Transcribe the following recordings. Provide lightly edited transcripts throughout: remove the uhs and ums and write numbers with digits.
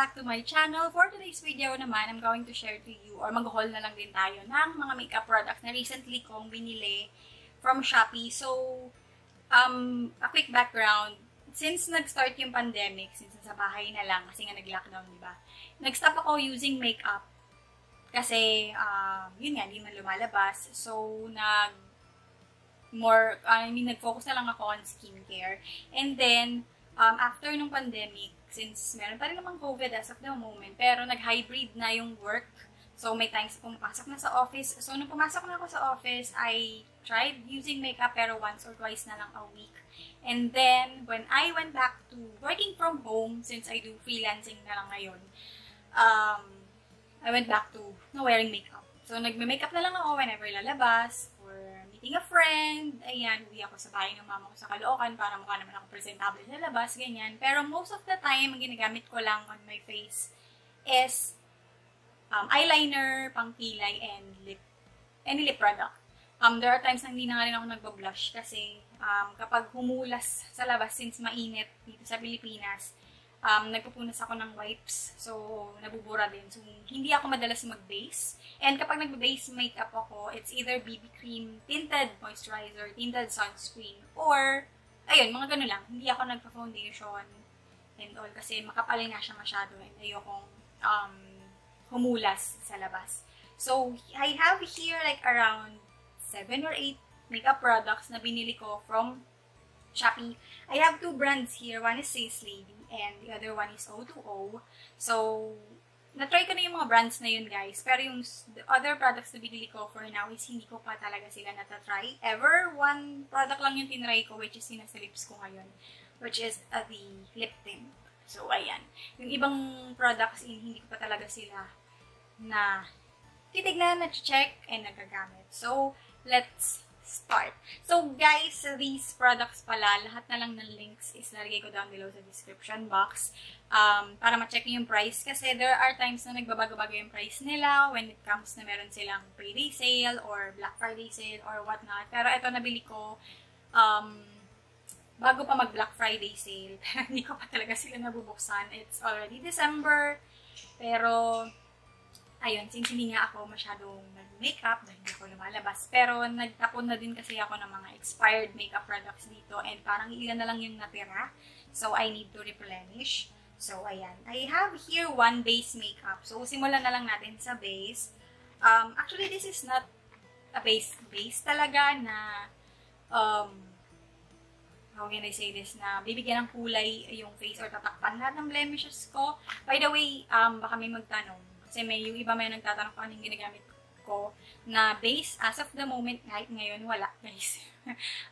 back to my channel. For today's video naman, I'm going to share to you, or mag-haul na lang din tayo ng mga makeup products na recently kong binili from Shopee. So, a quick background. Since nag-start yung pandemic, since sa bahay na lang, kasi nga nag-lockdown, di ba? Nag-stop ako using makeup. Kasi, yun nga, di man lumalabas. So, nag-focus na lang ako on skincare. And then, after nung pandemic, since meron pa rin namang COVID as of the moment, pero nag-hybrid na yung work. So, may times pumapasok na sa office. So, nung pumasok na ako sa office, I tried using makeup pero once or twice na lang a week. And then, when I went back to working from home, since I do freelancing na lang ngayon, I went back to wearing makeup. So, nagme-makeup na lang ako whenever lalabas, or meeting a friend, ayan, uwi ako sa bahay ng mama ko sa Caloocan para mukha naman ako presentable sa labas, ganyan. Pero most of the time, ang ginagamit ko lang on my face is eyeliner, pangkilay, and lip product. There are times na hindi na nga rin ako nagba-blush kasi kapag humulas sa labas, since mainit dito sa Pilipinas, nagpupunas ako ng wipes. So, nabubura din. So, hindi ako madalas mag-base. And kapag nag-base makeup ako, it's either BB cream, tinted moisturizer, tinted sunscreen, or, ayun, mga ganun lang. Hindi ako nagpa-foundation and all kasi makapal nga siya masyado and ayokong humulas sa labas. So, I have here like around 7 or 8 makeup products na binili ko from Shopee. I have two brands here. One is Says Lady and the other one is O2O. So, na-try ko na yung mga brands na yun, guys. Pero yung the other products na binili ko for now is hindi ko pa talaga sila natatry. Ever, one product lang yung tinry ko, which is yung nasa lips ko ngayon, which is the lip tint. So, ayan. Yung ibang products, hindi ko pa talaga sila na titignan, na-check, and nagagamit. So, let's start. So, guys, these products pala, lahat na lang ng links is nalagay ko down below sa description box para ma-check yung price. Kasi there are times na nagbabago-bago yung price nila when it comes na meron silang payday sale or Black Friday sale or whatnot. Pero ito nabili ko bago pa mag-Black Friday sale. Pero hindi ko pa talaga sila nabubuksan. It's already December. Pero ayun, since hindi nga ako masyadong nag-makeup, dahil hindi ako lumalabas. Pero nagtapon na din kasi ako ng mga expired makeup products dito and parang ilan na lang yung natira. So, I need to replenish. So, ayan. I have here one base makeup. So, simulan na lang natin sa base. Actually, this is not a base talaga na how can I say this, na bibigyan ng kulay yung face or tatakpan lahat ng blemishes ko. By the way, baka may magtanong. Kasi yung iba may nagtatanong kung anong ginagamit ko na base. As of the moment, kahit ngayon, wala, guys.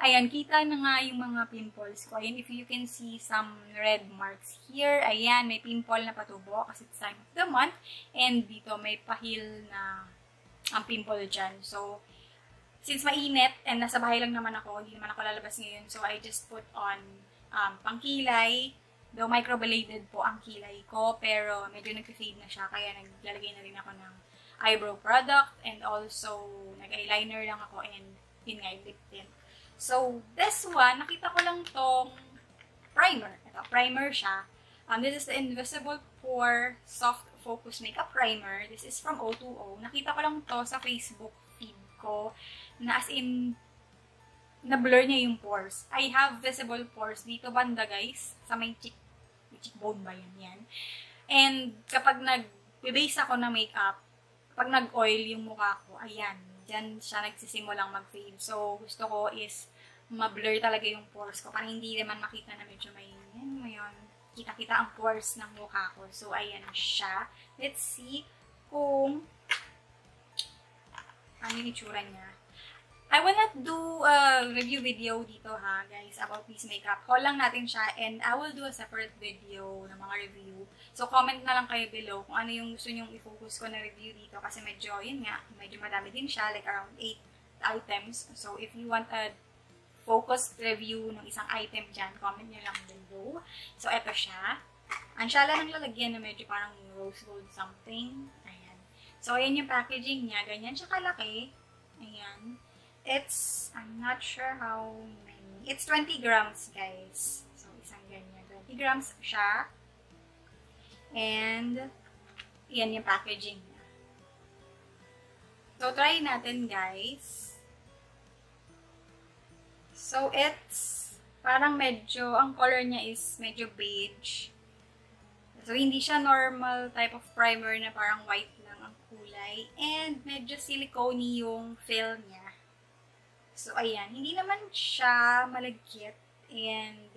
Ayan, kita na nga yung mga pimples ko. Ayan, if you can see some red marks here. Ayan, may pimple na patubo kasi it's time of the month. And dito, may pahil na ang pimple dyan. So, since mainit and nasa bahay lang naman ako, hindi naman ako lalabas ngayon. So, I just put on pangkilay. Though microbladed po ang kilay ko, pero medyo nag-fade na siya, kaya naglalagay na rin ako ng eyebrow product, and also nag-eyeliner lang ako, and yun nga, lip tint. So, this one, nakita ko lang tong primer. Ito, primer siya. This is the Invisible Pore Soft Focus Makeup Primer. This is from O2O. Nakita ko lang to sa Facebook feed ko, na as in, na-blur niya yung pores. I have visible pores dito banda, guys, sa may cheekbone ba yan? And kapag nag-base ako ng makeup, kapag nag-oil yung mukha ko, ayan, dyan siya nagsisimulang mag-fade. So, gusto ko is ma-blur talaga yung pores ko para hindi naman makita na medyo may, kita-kita ang pores ng mukha ko. So, ayan siya. Let's see kung ano yung itsura niya. I will not do a review video dito ha, guys, about this makeup. Haul lang natin siya and I will do a separate video ng mga review. So, comment na lang kayo below kung ano yung gusto nyong i-focus ko na review dito kasi medyo, yun nga, medyo madami din siya, like around 8 items. So, if you want a focused review ng isang item dyan, comment nyo lang below. So, eto siya. Ang syala ng lalagyan na medyo parang rose gold something. Ayan. So, ayan yung packaging niya. Ganyan siya kalaki. Ayan. It's, I'm not sure how many. It's 20 grams, guys. So, isang ganyan. 20 grams siya. And, yan yung packaging niya. So, try natin, guys. So, it's parang medyo, ang color niya is medyo beige. So, hindi siya normal type of primer na parang white lang ang kulay. And, medyo silicone yung fill niya. So, ayan. Hindi naman siya malagkit. And,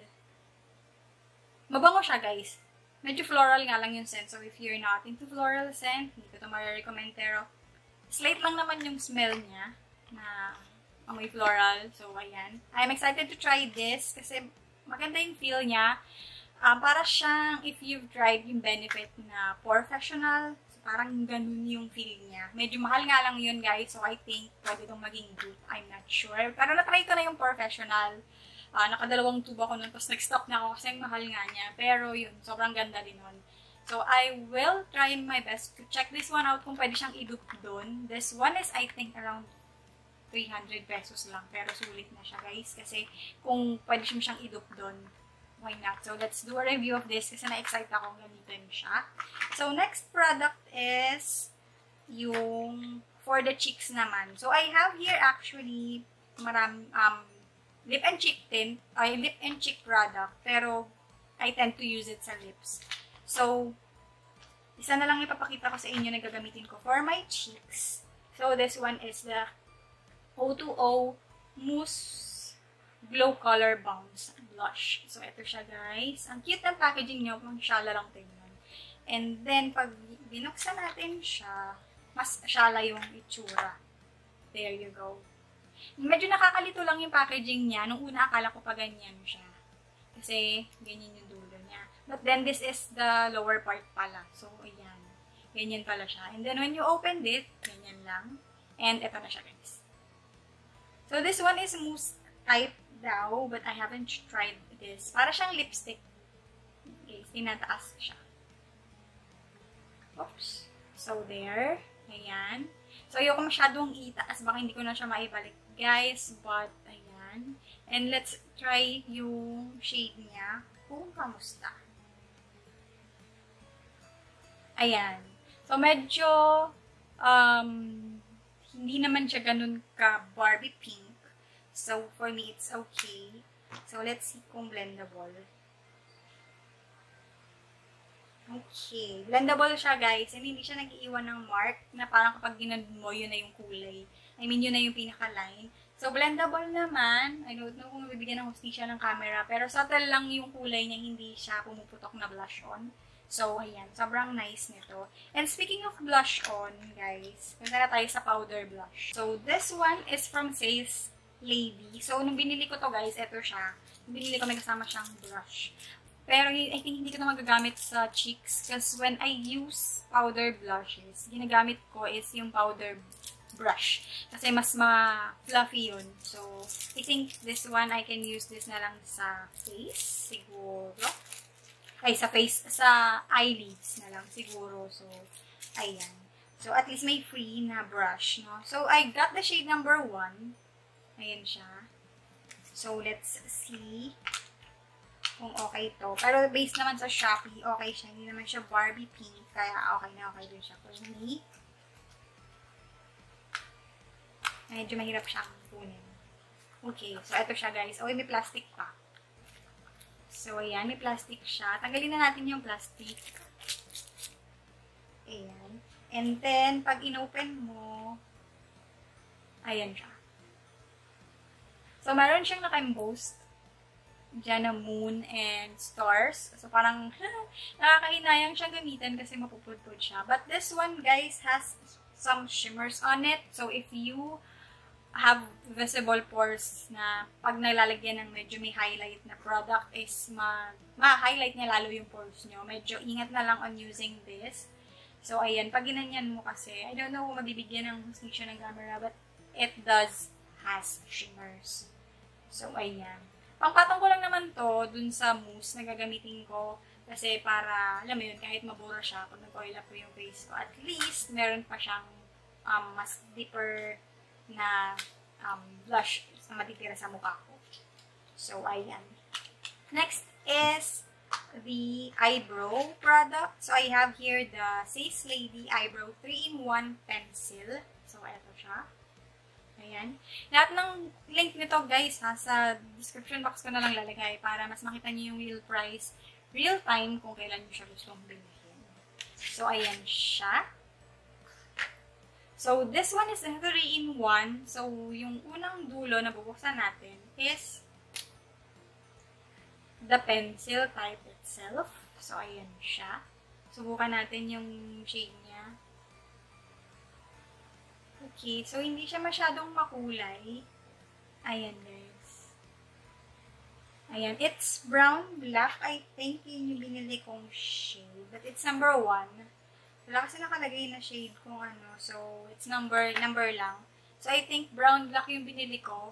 mabango siya, guys. Medyo floral nga lang yung scent. So, if you're not into floral scent, hindi ko ito marirecommend. Pero, slight lang naman yung smell niya na amoy floral. So, ayan. I'm excited to try this kasi maganda yung feel niya. Para siyang, if you've tried yung Benefit na Professional, so parang ganun yung feel niya. Medyo mahal nga lang yun, guys. So, I think pwede itong maging dupe. I'm not sure. Pero na-try ko na yung Professional. Nakadalawang tube ako nun, tapos nag-stop na ako kasi mahal nga niya. Pero yun, sobrang ganda din nun. So, I will try my best to check this one out kung pwede siyang i-dupe doon. This one is, I think, around 300 pesos lang. Pero sulit na siya, guys. Kasi kung pwede siyang i-dupe doon, why not? So, let's do a review of this kasi na-excite akong gamitin siya. So, next product is yung for the cheeks naman. So, I have here actually lip and cheek tint, lip and cheek product, pero I tend to use it sa lips. So, isa na lang ipapakita ko sa inyo na gagamitin ko for my cheeks. So, this one is the O2O Mousse Glow Color Bounce Blush. So, ito siya, guys. Ang cute ng packaging niya, pang shala lang tingnan. And then, pag binuksan natin siya, mas shala yung itsura. There you go. Medyo nakakalito lang yung packaging niya. Nung una, akala ko pa ganyan siya. Kasi, ganyan yung dulo niya. But then, this is the lower part pala. So, ayan. Ganyan pala siya. And then, when you opened it, ganyan lang. And, ito na siya, guys. So, this one is mousse type daw, but I haven't tried this. Para siyang lipstick. Okay, tinataas siya. Oops. So, there. Ayan. So, ayoko masyadong itaas. Baka hindi ko na siya maibalik, guys. But, ayan. And let's try yung shade niya. Kung kamusta. Ayan. So, medyo, hindi naman siya ganun ka Barbie pink. So, for me, it's okay. So, let's see kung blendable. Okay. Blendable siya, guys. And hindi siya nag-iiwan ng mark na parang kapag ginand mo, yun na yung kulay. I mean, yun na yung pinaka-line. So, blendable naman. I don't know kung mabibigyan ng hustisya ng camera. Pero subtle lang yung kulay niya. Hindi siya pumuputok na blush on. So, ayan. Sobrang nice nito. And speaking of blush on, guys, punta na tayo sa powder blush. So, this one is from Says Lady. So, nung binili ko to, guys, eto siya. Nung binili ko, may kasama siyang brush. Pero, I think hindi ko na magagamit sa cheeks. Because when I use powder blushes, ginagamit ko is yung powder brush. Kasi mas ma-fluffy yun. So, I think this one, I can use this na lang sa face. Siguro. Ay, sa face, sa eyelids na lang siguro. So, ayan. So, at least may free na brush, no? So, I got the shade number 1. Ayan siya. So, let's see kung okay to. Pero, based naman sa Shopee, okay siya. Hindi naman siya Barbie pink. Kaya, okay na okay din siya for me. Medyo mahirap siyang kunin. Okay. So, ito siya, guys. Oh, may plastic pa. So, ayan. May plastic siya. Tanggalin na natin yung plastic. Ayan. And then, pag inopen mo, ayan siya. So, meron siyang naka-embossed dyan na moon and stars. So, parang nakakahinayang siyang gamitin kasi mapupudpud siya. But this one, guys, has some shimmers on it. So, if you have visible pores na pag nalalagyan ng medyo may highlight na product is ma-highlight niya lalo yung pores nyo. Medyo ingat na lang on using this. So, ayan. Pag ginanyan mo kasi, I don't know kung mabibigyan ng hustisya ng camera, but it has shimmers. So, ayan. Pangpatong ko lang naman to dun sa mousse na gagamitin ko. Kasi para, alam mo yun, kahit mabura siya, pag nag-oil up ko yung face ko, at least, meron pa siyang mas deeper na blush na matitira sa mukha ko. So, ayan. Next is the eyebrow product. So, I have here the Says Lady Eyebrow 3-in-1 Pencil. So, eto siya. Ayan. Lahat ng link nito, guys, sa description box ko na lang lalagay para mas makita niyo yung real price, real time, kung kailan niyo siya gustong bilhin. So, ayan siya. So, this one is a 3-in-1. So, yung unang dulo na bubuksan natin is the pencil type itself. So, ayan siya. Subukan natin yung shade niya. Okay, so hindi siya masyadong makulay. Ayan, guys. Ayan, it's brown black. I think yun yung binili kong shade. But it's number 1. Wala kasi nakalagay na shade kung ano. So, it's number lang. So, I think brown black yung binili ko.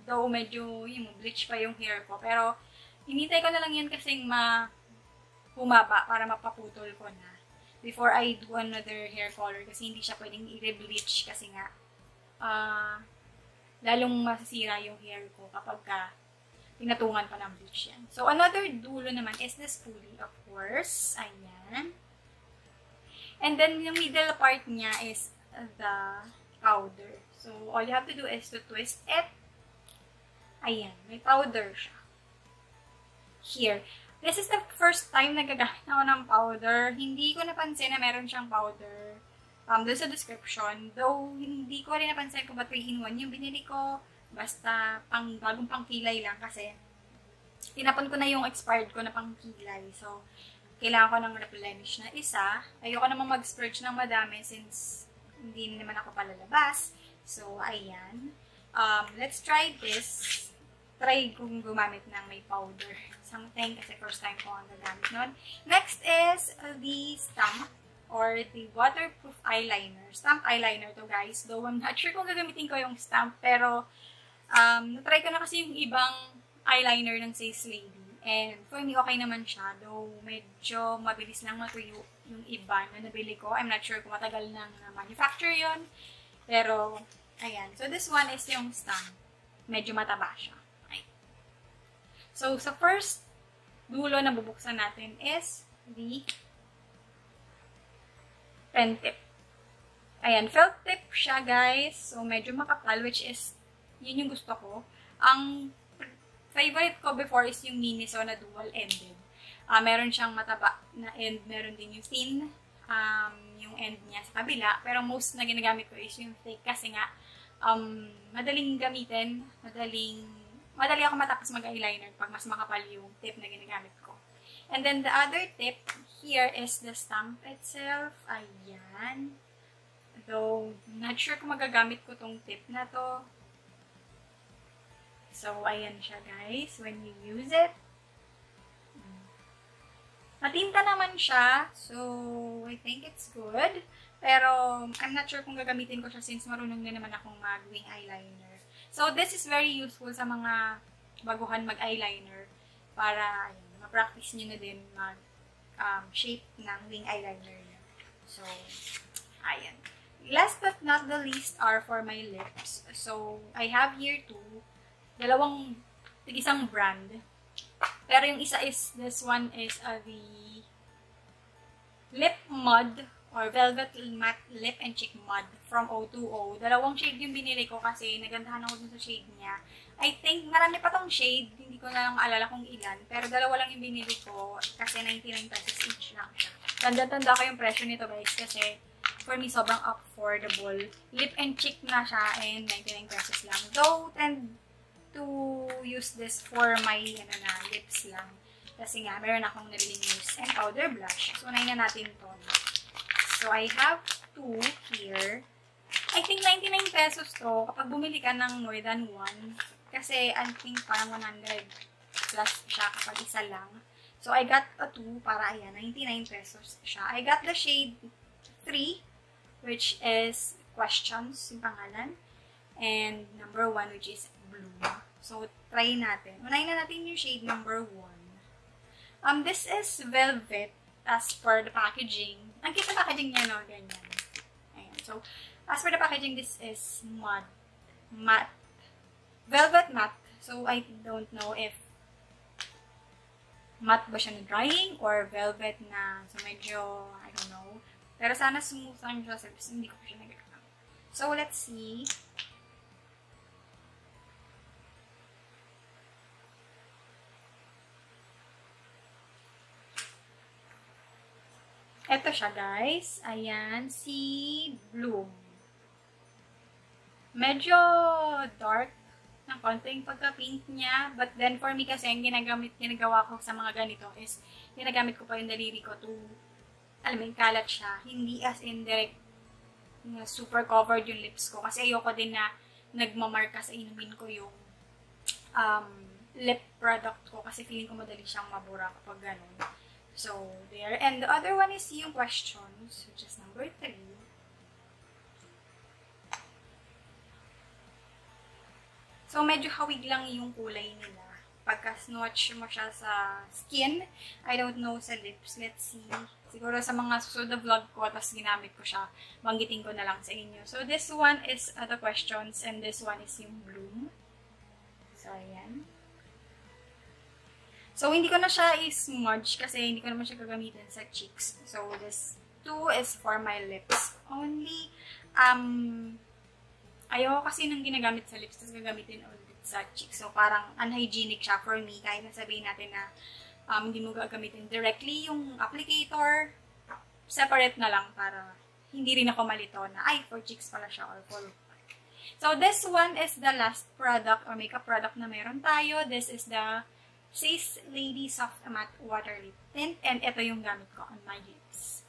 Though medyo yung bleach pa yung hair ko. Pero, hinintay ko na lang yan kasing humaba para mapaputol ko na before I do another hair color kasi hindi siya pwedeng i-bleach kasi nga lalong masisira yung hair ko kapag pinatungan pa ng bleach yan. So, another dulo naman is the spoolie, of course. Ayan. And then, yung middle part niya is the powder. So, all you have to do is to twist it. Ayan. May powder siya. Here. This is the first time na gagamit ako ng powder. Hindi ko napansin na meron siyang powder. Doon sa description. Though, hindi ko rin napansin kung ba 3-in-1 yung binili ko. Basta, bagong pangkilay lang kasi tinapon ko na yung expired ko na pangkilay. So, kailangan ko ng replenish na isa. Ayoko naman mag-splurge ng madami since hindi naman ako palalabas. So, ayan. Let's try this. Try kung gumamit ng may powder. Something kasi first time ko ang gagamit nun. Next is the stamp or the waterproof eyeliner. Stamp eyeliner to, guys. Though I'm not sure kung gagamitin ko yung stamp. Pero, natry ko na kasi yung ibang eyeliner ng Says Lady. And for me, okay naman siya. Though medyo mabilis lang matuyo yung iba na nabili ko. I'm not sure kung matagal nang manufacture yun. Pero, ayan. So, this one is yung stamp. Medyo mataba siya. So, sa first dulo na bubuksan natin is the pen tip. Ayan, felt tip siya, guys. So, medyo makapal, which is, yun yung gusto ko. Ang favorite ko before is yung Miniso na dual-ended. Meron siyang mataba na end, meron din yung thin, yung end niya sa kabila. Pero most na ginagamit ko is yung thick kasi nga, madaling gamitin, madali ako matapos mag-eyeliner pag mas makapal yung tip na ginagamit ko. And then, the other tip here is the stamp itself. Ayan. Though, not sure kung magagamit ko tong tip na to. So, ayan siya, guys. When you use it. Matinta naman siya. So, I think it's good. Pero, I'm not sure kung gagamitin ko siya since marunong din naman akong mag-wing eyeliner. So, this is very useful sa mga baguhan mag-eyeliner para ma-practice nyo na din mag-shape ng wing eyeliner nyo. So, ayan. Last but not the least are for my lips. So, I have here dalawang isang brand. Pero yung isa is, this one is the Lip Mud or Velvet Matte Lip and Cheek Mud from O2O. Dalawang shade yung binili ko kasi nagandahan ako dun sa shade niya. I think marami pa tong shade. Hindi ko na lang maalala kung ilan. Pero dalawa lang yung binili ko kasi 99 pesos each lang siya. Tanda-tanda ko yung presyo nito, guys, kasi for me sobrang affordable. Lip and cheek na siya and 99 pesos lang. Though, tend to use this for my lips lang. Kasi nga, meron akong nabiling mousse and powder blush. So, unahin na natin to. So, I have 2 here. I think 99 pesos to kapag bumili ka ng more than 1. Kasi, I think parang 100 plus siya kapag isa lang. So, I got a 2 para, ayan, 99 pesos siya. I got the shade 3, which is Questions, yung pangalan. And number 1, which is Blue. So, try natin. Unahin na natin yung shade number 1. This is Velvet as per the packaging. Ang cute na packaging niya, no? Ganyan. Ayan. So, as per the packaging, this is matte. Velvet matte. So, I don't know if matte ba siya na drying or velvet na. So, medyo, I don't know. Pero sana smooth lang siya sa lips. Hindi ko pa siya nagagamit. So, let's see. Ito siya, guys. Ayan, si Bloom. Medyo dark ng konting pagka-pink niya. But then, for me kasi, ang ginagawa ko sa mga ganito is, ginagamit ko pa yung daliri ko to, alam mo, kalat siya. Hindi as in direct, super covered yung lips ko. Kasi ayoko din na nagmamarka sa inumin ko yung lip product ko. Kasi feeling ko madali siyang mabura kapag ganun. So, there. And the other one is yung questions, which is number 3. So, medyo hawig lang yung kulay nila. Pagka swatch mo siya sa skin, I don't know sa lips. Let's see. Siguro sa mga susunod na vlog ko, tapos ginamit ko siya, banggitin ko na lang sa inyo. So, this one is the questions, and this one is yung Bloom. So, ayan. So, hindi ko na siya i-smudge kasi hindi ko naman siya gagamitin sa cheeks. So, this 2 is for my lips only. Ayoko kasi nang ginagamit sa lips, tapos gagamitin ulit sa cheeks. So, parang unhygienic siya for me. Kahit nasabihin natin na hindi mo gagamitin directly yung applicator, separate na lang para hindi rin ako malito na, ay, for cheeks pala siya or for. So, this one is the last product or makeup product na meron tayo. This is the Says Lady Soft Matte Water Lip Tint. And ito yung gamit ko on my lips.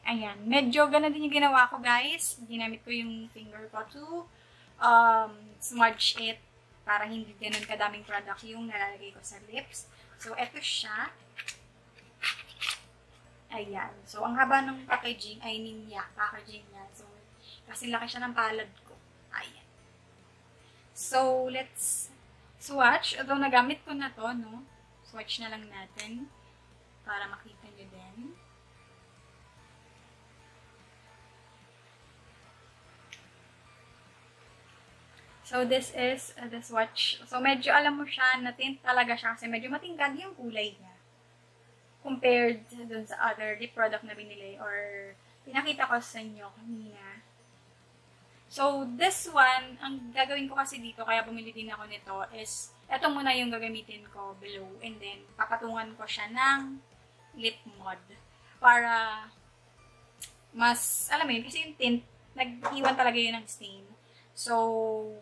Ayan. Medyo ganun din yung ginawa ko, guys. Ginamit ko yung finger ko to smudge it para hindi ganun kadaming product yung nalalagay ko sa lips. So, ito siya. Ayan. So, ang haba ng packaging, packaging niya. So, kasi laki siya ng palad ko. Ayan. So, let's swatch. Although nagamit ko na to, no? Swatch na lang natin para makita nyo din. So, this is the swatch. So, medyo alam mo siya, na tint talaga siya kasi medyo matingkad yung kulay niya. Compared dun sa other lip product na binili or pinakita ko sa inyo kanina. So, this one, ang gagawin ko kasi dito, kaya bumili din ako nito, is, eto muna yung gagamitin ko below. And then, papatungan ko siya ng lip mod. Para, mas, alam mo yun, kasi yung tint, nag-iwan talaga yun ng stain. So,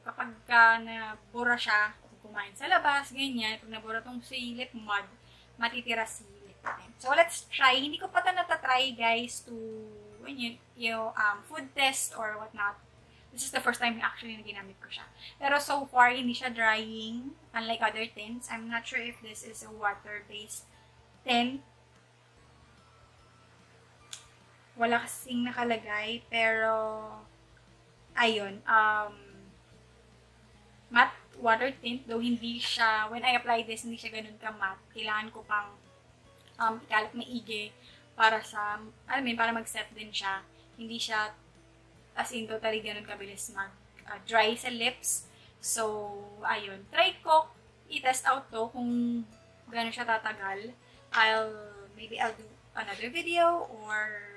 kapag nabura siya, kumain sa labas, ganyan, pag nabura tong si lip mod, matitira si lip tint. So, let's try. Hindi ko pa ito natatry, guys, to, yung food test or whatnot. This is the first time actually na ginamit ko siya. Pero so far, hindi siya drying, unlike other tints. I'm not sure if this is a water-based tint. Wala kasing nakalagay, pero ayun, matte water tint, though hindi siya, when I apply this, hindi siya ganun ka matte. Kailangan ko pang ikalat maigi para sa, alam mo, para mag-set din siya. Hindi siya as in totally ganun kabilis mag-dry sa lips. So, ayun. Try ko i-test out to kung gano'n siya tatagal. Maybe I'll do another video or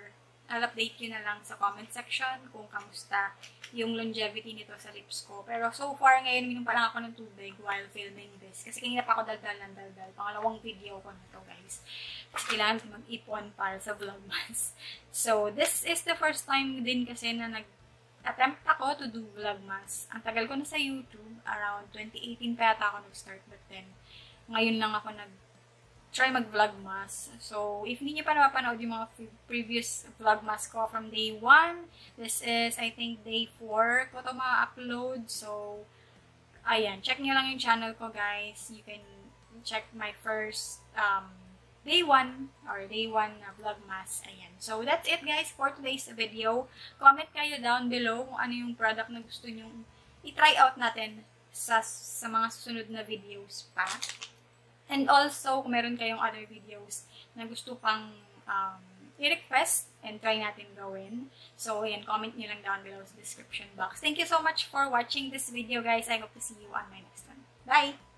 I'll update you na lang sa comment section kung kamusta yung longevity nito sa lips ko. Pero so far, ngayon, minum pa lang ako ng tubig while filming this. Kasi kanina pa ako daldal. Pangalawang video ko na to, guys. Kasi kailangan ko mag-ipon para sa Vlogmas. So, this is the first time din kasi na nag-attempt ako to do Vlogmas. Ang tagal ko na sa YouTube. Around 2018 pa yata ako nag-start. But then, ngayon lang ako try mag-vlogmas. So, if hindi nyo pa napapanood yung mga previous vlogmas ko from day 1, this is, I think, day 4 ko ito ma-upload. So, ayan. Check nyo lang yung channel ko, guys. You can check my first day 1 or day 1 na vlogmas. Ayan. So, that's it, guys, for today's video. Comment kayo down below kung ano yung product na gusto nyo i-try out natin sa mga susunod na videos pa. And also, kung meron kayong other videos na gusto pang i-request and try natin gawin. So, ayan, comment nyo lang down below sa description box. Thank you so much for watching this video, guys. I hope to see you on my next one. Bye!